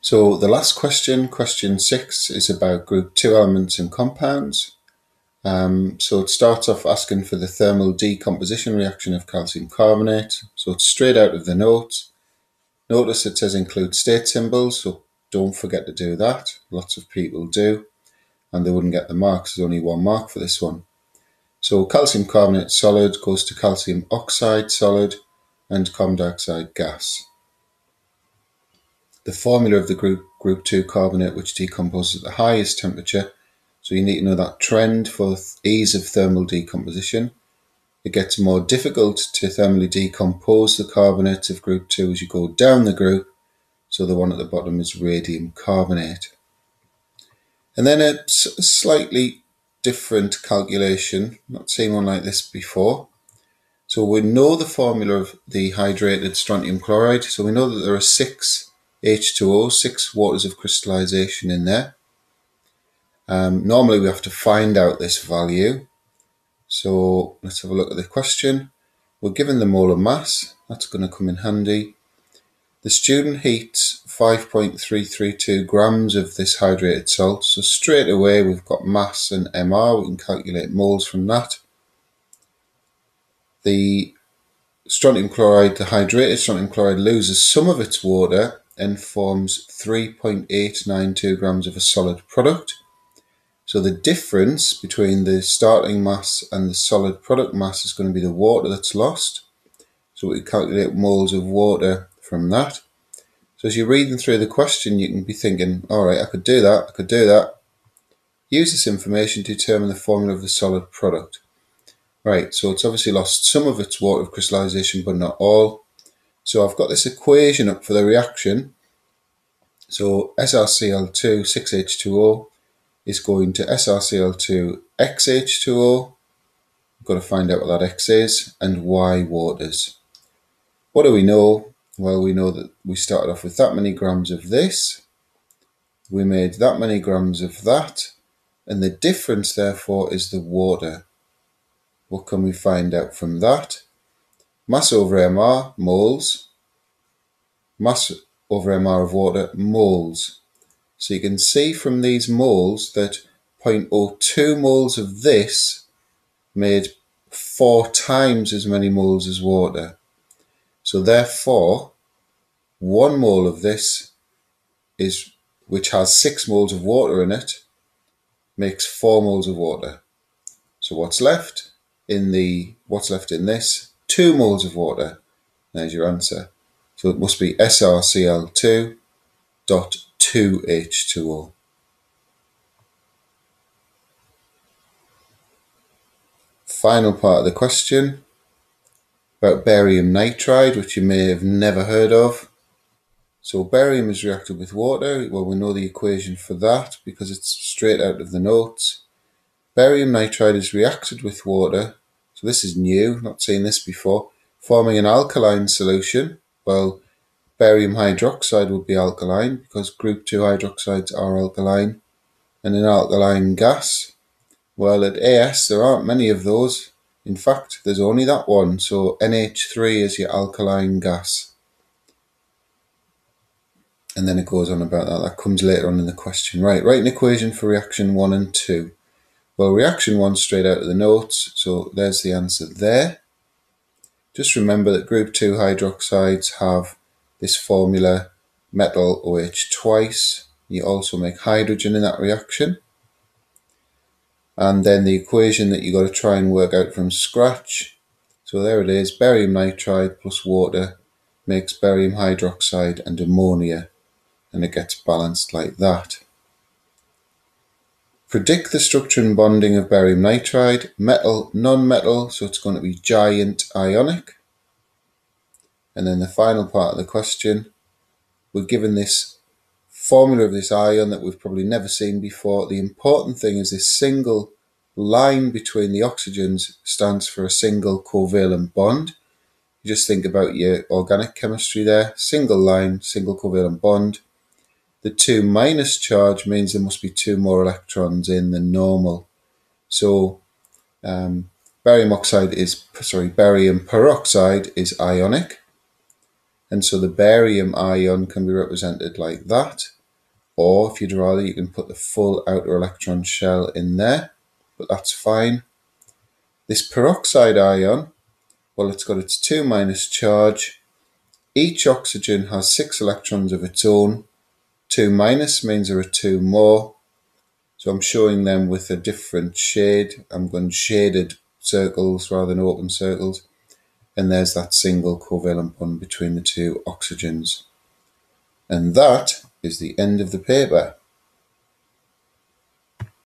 So the last question, question 6, is about group 2 elements and compounds. So it starts off asking for the thermal decomposition reaction of calcium carbonate. So it's straight out of the notes. Notice it says include state symbols, so don't forget to do that. Lots of people do, and they wouldn't get the marks. There's only 1 mark for this one. So calcium carbonate solid goes to calcium oxide solid and carbon dioxide gas. The formula of the group 2 carbonate, which decomposes at the highest temperature. So you need to know that trend for ease of thermal decomposition. It gets more difficult to thermally decompose the carbonates of group 2 as you go down the group. So the one at the bottom is radium carbonate. And then a slightly different calculation, not seen one like this before. So we know the formula of the hydrated strontium chloride. So we know that there are 6 H2O, 6 waters of crystallization in there. Normally we have to find out this value. So let's have a look at the question. We're given the molar mass. That's going to come in handy. The student heats 5.332 grams of this hydrated salt. So straight away we've got mass and MR. We can calculate moles from that. The strontium chloride, the hydrated strontium chloride, loses some of its water and forms 3.892 grams of a solid product. So the difference between the starting mass and the solid product mass is going to be the water that's lost. So we calculate moles of water from that. So as you're reading through the question, you can be thinking, all right, I could do that, I could do that. Use this information to determine the formula of the solid product. Right, so it's obviously lost some of its water of crystallization, but not all. So I've got this equation up for the reaction. So SrCl2 6H2O is going to SrCl2 XH2O. We've got to find out what that X is, and Y waters. What do we know? Well, we know that we started off with that many grams of this. We made that many grams of that. And the difference, therefore, is the water. What can we find out from that? Mass over MR, moles. Mass over MR of water, moles. So you can see from these moles that 0.02 moles of this made 4 times as many moles as water. So therefore, 1 mole of this, which has 6 moles of water in it, makes 4 moles of water. So what's left in this? 2 moles of water. There's your answer. So it must be SrCl2.2H2O. Final part of the question about barium nitride, which you may have never heard of. So barium is reacted with water. Well, we know the equation for that because it's straight out of the notes. Barium nitride is reacted with water. So this is new, not seen this before, forming an alkaline solution. Well, barium hydroxide would be alkaline because group 2 hydroxides are alkaline. And an alkaline gas, well, at AS there aren't many of those. In fact, there's only that one. So NH3 is your alkaline gas. And then it goes on about that. That comes later on in the question. Right, write an equation for reaction 1 and 2. Well, reaction 1 straight out of the notes. So there's the answer there. Just remember that group 2 hydroxides have this formula, metal OH twice. You also make hydrogen in that reaction. And then the equation that you got to try and work out from scratch. So there it is, barium nitride plus water makes barium hydroxide and ammonia. And it gets balanced like that. Predict the structure and bonding of barium nitride. Metal, non-metal, so it's going to be giant ionic. And then the final part of the question, we're given this formula of this ion that we've probably never seen before. The important thing is this single line between the oxygens stands for a single covalent bond. You just think about your organic chemistry there. Single line, single covalent bond. The 2 minus charge means there must be 2 more electrons in than normal. So barium peroxide is ionic. And so the barium ion can be represented like that. Or if you'd rather, you can put the full outer electron shell in there, but that's fine. This peroxide ion, well, it's got its 2- charge. Each oxygen has 6 electrons of its own. 2- means there are 2 more. So I'm showing them with a different shade. I'm going shaded circles rather than open circles. And there's that single covalent bond between the 2 oxygens. And that is the end of the paper.